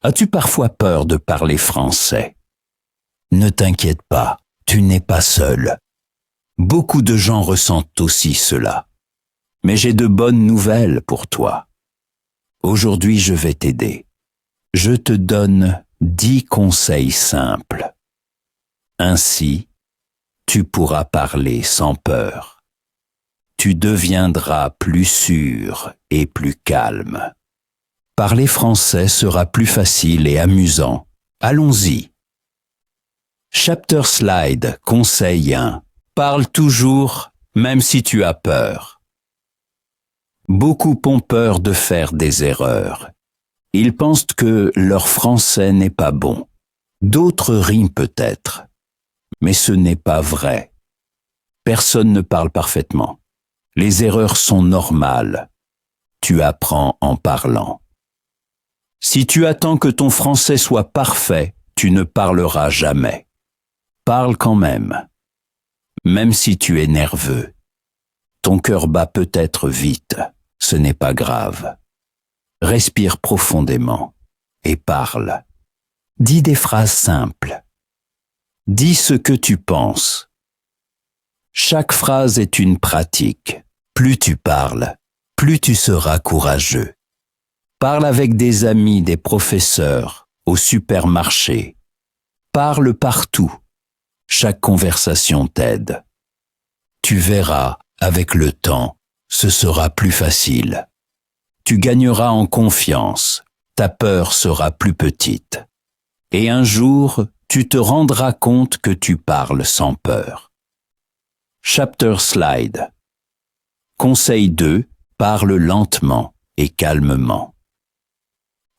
As-tu parfois peur de parler français? Ne t'inquiète pas, tu n'es pas seul. Beaucoup de gens ressentent aussi cela. Mais j'ai de bonnes nouvelles pour toi. Aujourd'hui, je vais t'aider. Je te donne 10 conseils simples. Ainsi, tu pourras parler sans peur. Tu deviendras plus sûr et plus calme. Parler français sera plus facile et amusant. Allons-y. Chapter Slide, conseil 1. Parle toujours, même si tu as peur. Beaucoup ont peur de faire des erreurs. Ils pensent que leur français n'est pas bon. D'autres riment peut-être. Mais ce n'est pas vrai. Personne ne parle parfaitement. Les erreurs sont normales. Tu apprends en parlant. Si tu attends que ton français soit parfait, tu ne parleras jamais. Parle quand même. Même si tu es nerveux. Ton cœur bat peut-être vite. Ce n'est pas grave. Respire profondément et parle. Dis des phrases simples. Dis ce que tu penses. Chaque phrase est une pratique. Plus tu parles, plus tu seras courageux. Parle avec des amis, des professeurs, au supermarché. Parle partout. Chaque conversation t'aide. Tu verras, avec le temps, ce sera plus facile. Tu gagneras en confiance. Ta peur sera plus petite. Et un jour, tu te rendras compte que tu parles sans peur. Chapter Slide. Conseil 2. Parle lentement et calmement.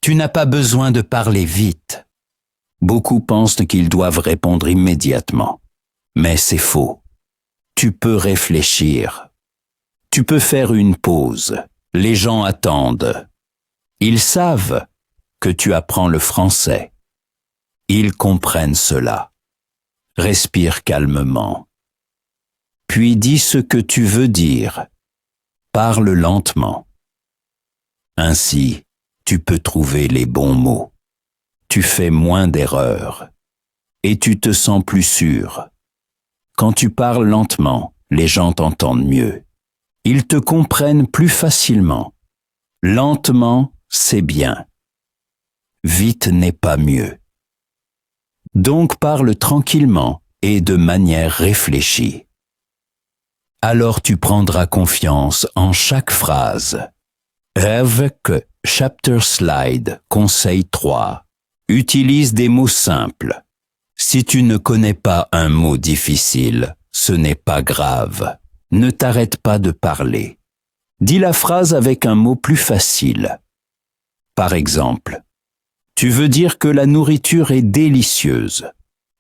Tu n'as pas besoin de parler vite. Beaucoup pensent qu'ils doivent répondre immédiatement. Mais c'est faux. Tu peux réfléchir. Tu peux faire une pause. Les gens attendent. Ils savent que tu apprends le français. Ils comprennent cela. Respire calmement. Puis dis ce que tu veux dire. Parle lentement. Ainsi, tu peux trouver les bons mots. Tu fais moins d'erreurs. Et tu te sens plus sûr. Quand tu parles lentement, les gens t'entendent mieux. Ils te comprennent plus facilement. Lentement, c'est bien. Vite n'est pas mieux. Donc parle tranquillement et de manière réfléchie. Alors tu prendras confiance en chaque phrase. Avec Chapter Slide, conseil 3. Utilise des mots simples. Si tu ne connais pas un mot difficile, ce n'est pas grave. Ne t'arrête pas de parler. Dis la phrase avec un mot plus facile. Par exemple, tu veux dire que la nourriture est délicieuse.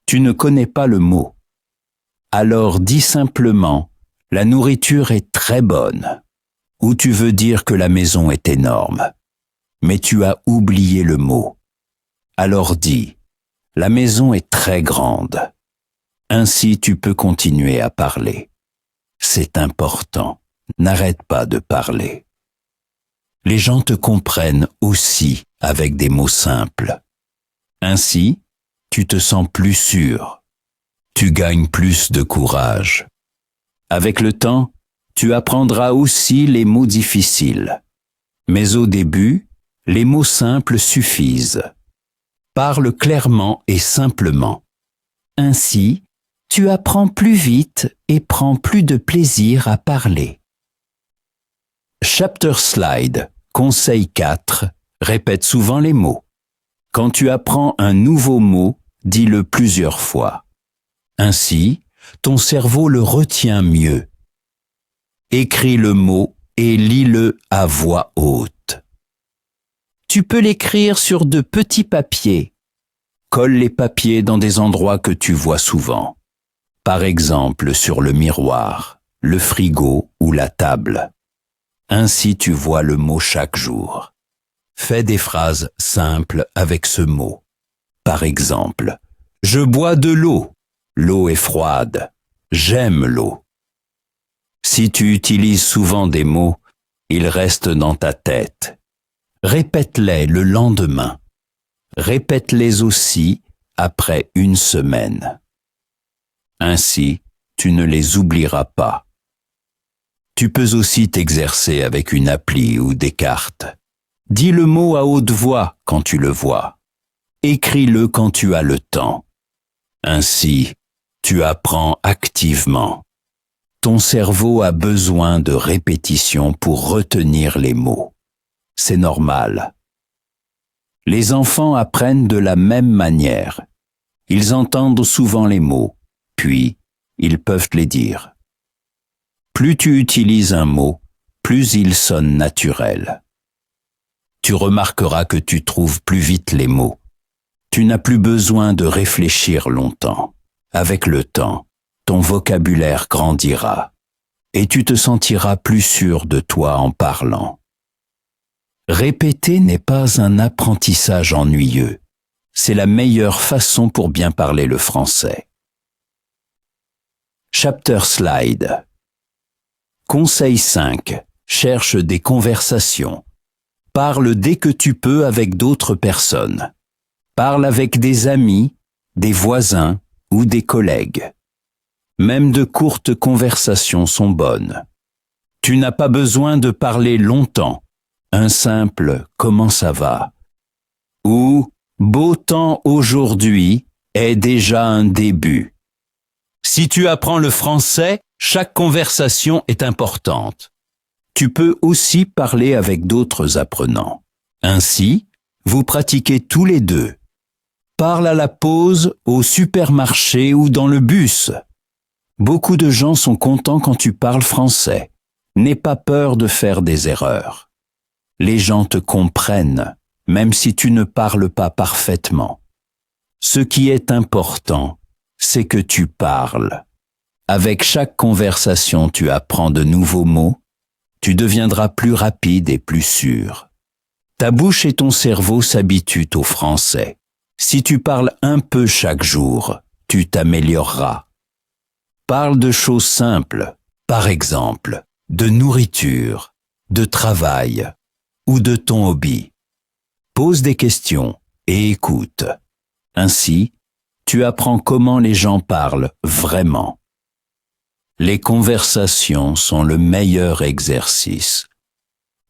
Tu ne connais pas le mot. Alors dis simplement « La nourriture est très bonne » ou tu veux dire que la maison est énorme. Mais tu as oublié le mot. Alors dis « La maison est très grande ». Ainsi tu peux continuer à parler. C'est important. N'arrête pas de parler. Les gens te comprennent aussi avec des mots simples. Ainsi, tu te sens plus sûr. Tu gagnes plus de courage. Avec le temps, tu apprendras aussi les mots difficiles. Mais au début, les mots simples suffisent. Parle clairement et simplement. Ainsi, tu apprends plus vite et prends plus de plaisir à parler. Chapter Slide, conseil 4. Répète souvent les mots. Quand tu apprends un nouveau mot, dis-le plusieurs fois. Ainsi, ton cerveau le retient mieux. Écris le mot et lis-le à voix haute. Tu peux l'écrire sur de petits papiers. Colle les papiers dans des endroits que tu vois souvent. Par exemple, sur le miroir, le frigo ou la table. Ainsi tu vois le mot chaque jour. Fais des phrases simples avec ce mot. Par exemple, je bois de l'eau. L'eau est froide. J'aime l'eau. Si tu utilises souvent des mots, ils restent dans ta tête. Répète-les le lendemain. Répète-les aussi après une semaine. Ainsi, tu ne les oublieras pas. Tu peux aussi t'exercer avec une appli ou des cartes. Dis le mot à haute voix quand tu le vois. Écris-le quand tu as le temps. Ainsi, tu apprends activement. Ton cerveau a besoin de répétition pour retenir les mots. C'est normal. Les enfants apprennent de la même manière. Ils entendent souvent les mots, puis ils peuvent les dire. Plus tu utilises un mot, plus il sonne naturel. Tu remarqueras que tu trouves plus vite les mots. Tu n'as plus besoin de réfléchir longtemps. Avec le temps, ton vocabulaire grandira et tu te sentiras plus sûr de toi en parlant. Répéter n'est pas un apprentissage ennuyeux. C'est la meilleure façon pour bien parler le français. Chapter Slide. Conseil 5. Cherche des conversations. Parle dès que tu peux avec d'autres personnes. Parle avec des amis, des voisins ou des collègues. Même de courtes conversations sont bonnes. Tu n'as pas besoin de parler longtemps. Un simple « comment ça va ?» ou « beau temps aujourd'hui » est déjà un début. Si tu apprends le français, chaque conversation est importante. Tu peux aussi parler avec d'autres apprenants. Ainsi, vous pratiquez tous les deux. Parle à la pause, au supermarché ou dans le bus. Beaucoup de gens sont contents quand tu parles français. N'aie pas peur de faire des erreurs. Les gens te comprennent, même si tu ne parles pas parfaitement. Ce qui est important, c'est que tu parles. Avec chaque conversation, tu apprends de nouveaux mots. Tu deviendras plus rapide et plus sûr. Ta bouche et ton cerveau s'habituent au français. Si tu parles un peu chaque jour, tu t'amélioreras. Parle de choses simples, par exemple, de nourriture, de travail ou de ton hobby. Pose des questions et écoute. Ainsi, tu apprends comment les gens parlent vraiment. Les conversations sont le meilleur exercice.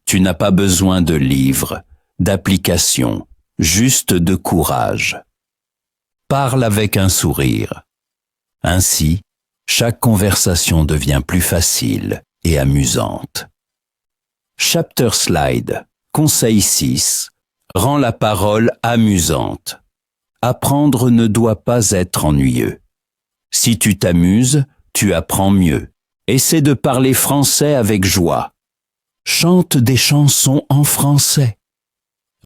Tu n'as pas besoin de livres, d'applications, juste de courage. Parle avec un sourire. Ainsi, chaque conversation devient plus facile et amusante. Chapter Slide. Conseil 6. Rends la parole amusante. Apprendre ne doit pas être ennuyeux. Si tu t'amuses, tu apprends mieux. Essaie de parler français avec joie. Chante des chansons en français.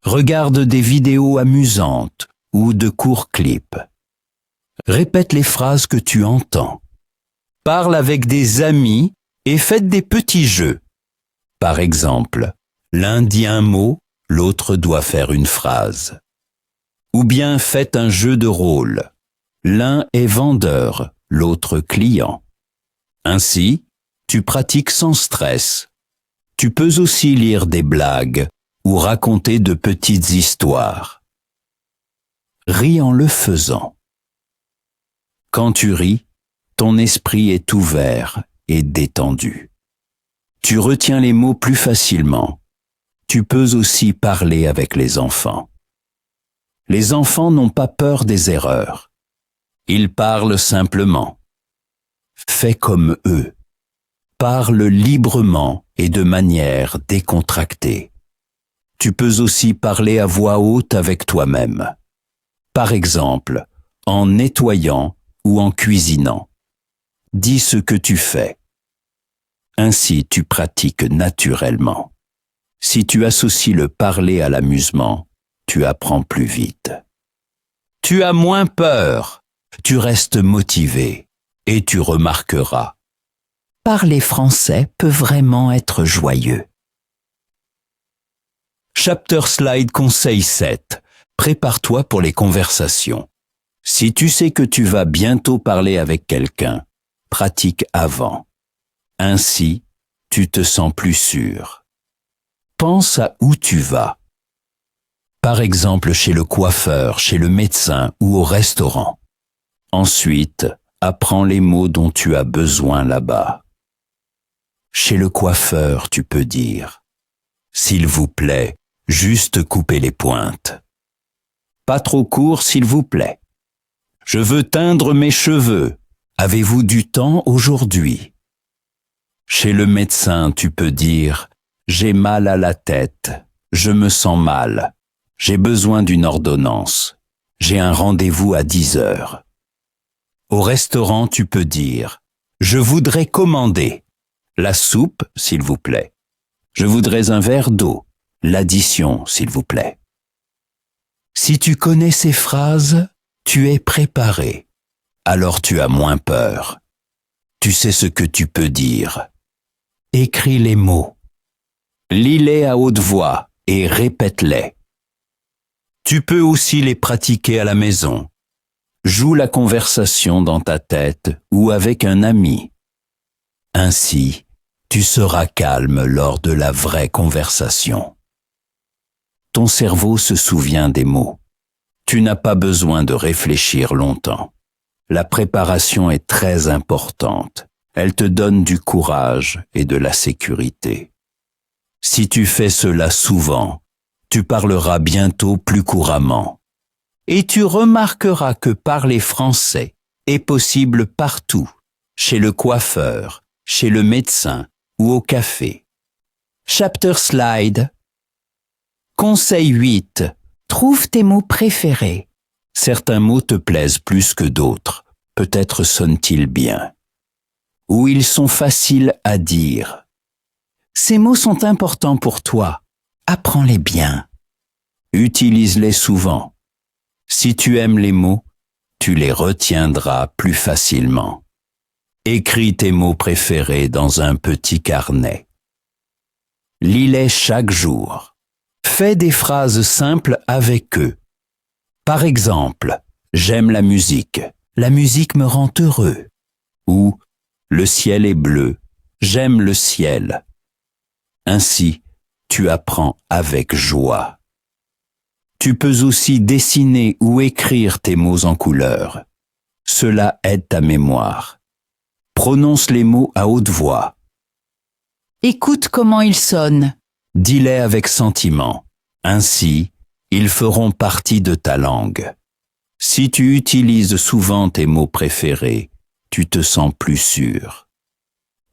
Regarde des vidéos amusantes ou de courts clips. Répète les phrases que tu entends. Parle avec des amis et faites des petits jeux. Par exemple, l'un dit un mot, l'autre doit faire une phrase. Ou bien faites un jeu de rôle. L'un est vendeur, l'autre client. Ainsi, tu pratiques sans stress. Tu peux aussi lire des blagues ou raconter de petites histoires. Ris en le faisant. Quand tu ris, ton esprit est ouvert et détendu. Tu retiens les mots plus facilement. Tu peux aussi parler avec les enfants. Les enfants n'ont pas peur des erreurs. Ils parlent simplement. Fais comme eux. Parle librement et de manière décontractée. Tu peux aussi parler à voix haute avec toi-même. Par exemple, en nettoyant ou en cuisinant. Dis ce que tu fais. Ainsi, tu pratiques naturellement. Si tu associes le parler à l'amusement, tu apprends plus vite. Tu as moins peur, tu restes motivé et tu remarqueras. Parler français peut vraiment être joyeux. Chapter Slide Conseil 7. Prépare-toi pour les conversations. Si tu sais que tu vas bientôt parler avec quelqu'un, pratique avant. Ainsi, tu te sens plus sûr. Pense à où tu vas. Par exemple chez le coiffeur, chez le médecin ou au restaurant. Ensuite, apprends les mots dont tu as besoin là-bas. Chez le coiffeur, tu peux dire « S'il vous plaît, juste couper les pointes. » Pas trop court, s'il vous plaît. Je veux teindre mes cheveux. Avez-vous du temps aujourd'hui? Chez le médecin, tu peux dire « J'ai mal à la tête. Je me sens mal. J'ai besoin d'une ordonnance. J'ai un rendez-vous à 10 heures. » Au restaurant, tu peux dire « Je voudrais commander. La soupe, s'il vous plaît. Je voudrais un verre d'eau. L'addition, s'il vous plaît. » Si tu connais ces phrases, tu es préparé. Alors tu as moins peur. Tu sais ce que tu peux dire. Écris les mots. Lis-les à haute voix et répète-les. Tu peux aussi les pratiquer à la maison. Joue la conversation dans ta tête ou avec un ami. Ainsi, tu seras calme lors de la vraie conversation. Ton cerveau se souvient des mots. Tu n'as pas besoin de réfléchir longtemps. La préparation est très importante. Elle te donne du courage et de la sécurité. Si tu fais cela souvent, tu parleras bientôt plus couramment. Et tu remarqueras que parler français est possible partout, chez le coiffeur, chez le médecin ou au café. Chapter Slide. Conseil 8. Trouve tes mots préférés. Certains mots te plaisent plus que d'autres. Peut-être sonnent-ils bien. Ou ils sont faciles à dire. Ces mots sont importants pour toi. Apprends-les bien. Utilise-les souvent. Si tu aimes les mots, tu les retiendras plus facilement. Écris tes mots préférés dans un petit carnet. Lis-les chaque jour. Fais des phrases simples avec eux. Par exemple, j'aime la musique me rend heureux. Ou, le ciel est bleu, j'aime le ciel. Ainsi, tu apprends avec joie. Tu peux aussi dessiner ou écrire tes mots en couleur. Cela aide ta mémoire. Prononce les mots à haute voix. Écoute comment ils sonnent. Dis-les avec sentiment. Ainsi, ils feront partie de ta langue. Si tu utilises souvent tes mots préférés, tu te sens plus sûr.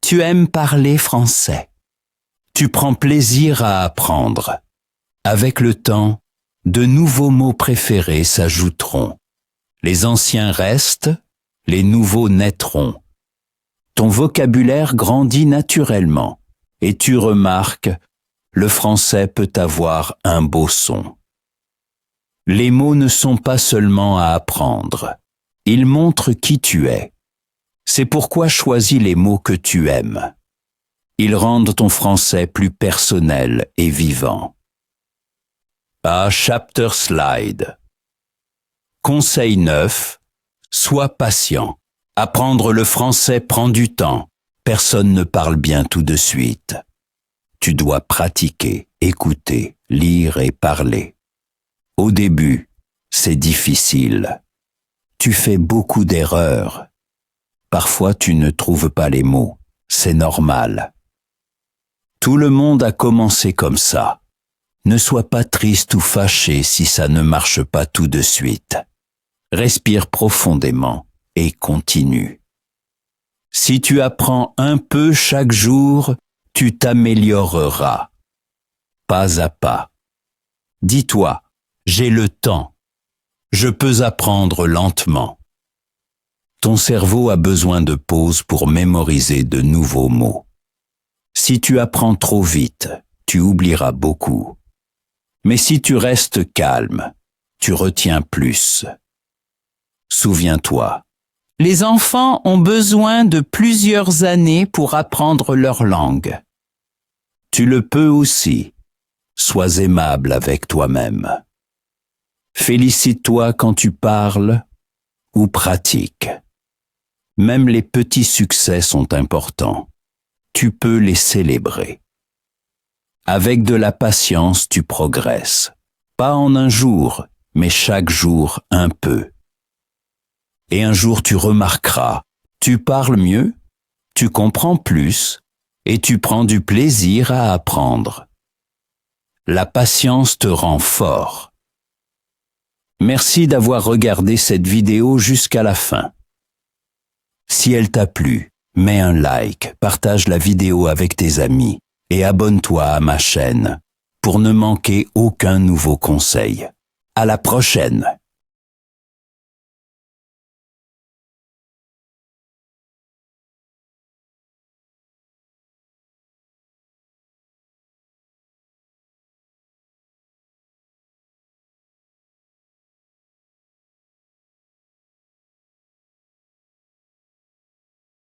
Tu aimes parler français. Tu prends plaisir à apprendre. Avec le temps, de nouveaux mots préférés s'ajouteront. Les anciens restent, les nouveaux naîtront. Ton vocabulaire grandit naturellement et tu remarques, le français peut avoir un beau son. Les mots ne sont pas seulement à apprendre, ils montrent qui tu es. C'est pourquoi choisis les mots que tu aimes. Ils rendent ton français plus personnel et vivant. Chapter Slide. Conseil 9. Sois patient. Apprendre le français prend du temps. Personne ne parle bien tout de suite. Tu dois pratiquer, écouter, lire et parler. Au début, c'est difficile. Tu fais beaucoup d'erreurs. Parfois, tu ne trouves pas les mots. C'est normal. Tout le monde a commencé comme ça. Ne sois pas triste ou fâché si ça ne marche pas tout de suite. Respire profondément et continue. Si tu apprends un peu chaque jour, tu t'amélioreras. Pas à pas. Dis-toi, j'ai le temps. Je peux apprendre lentement. Ton cerveau a besoin de pauses pour mémoriser de nouveaux mots. Si tu apprends trop vite, tu oublieras beaucoup. Mais si tu restes calme, tu retiens plus. Souviens-toi, les enfants ont besoin de plusieurs années pour apprendre leur langue. Tu le peux aussi. Sois aimable avec toi-même. Félicite-toi quand tu parles ou pratiques. Même les petits succès sont importants. Tu peux les célébrer. Avec de la patience, tu progresses. Pas en un jour, mais chaque jour un peu. Et un jour tu remarqueras, tu parles mieux, tu comprends plus, et tu prends du plaisir à apprendre. La patience te rend fort. Merci d'avoir regardé cette vidéo jusqu'à la fin. Si elle t'a plu, mets un like, partage la vidéo avec tes amis et abonne-toi à ma chaîne pour ne manquer aucun nouveau conseil. À la prochaine!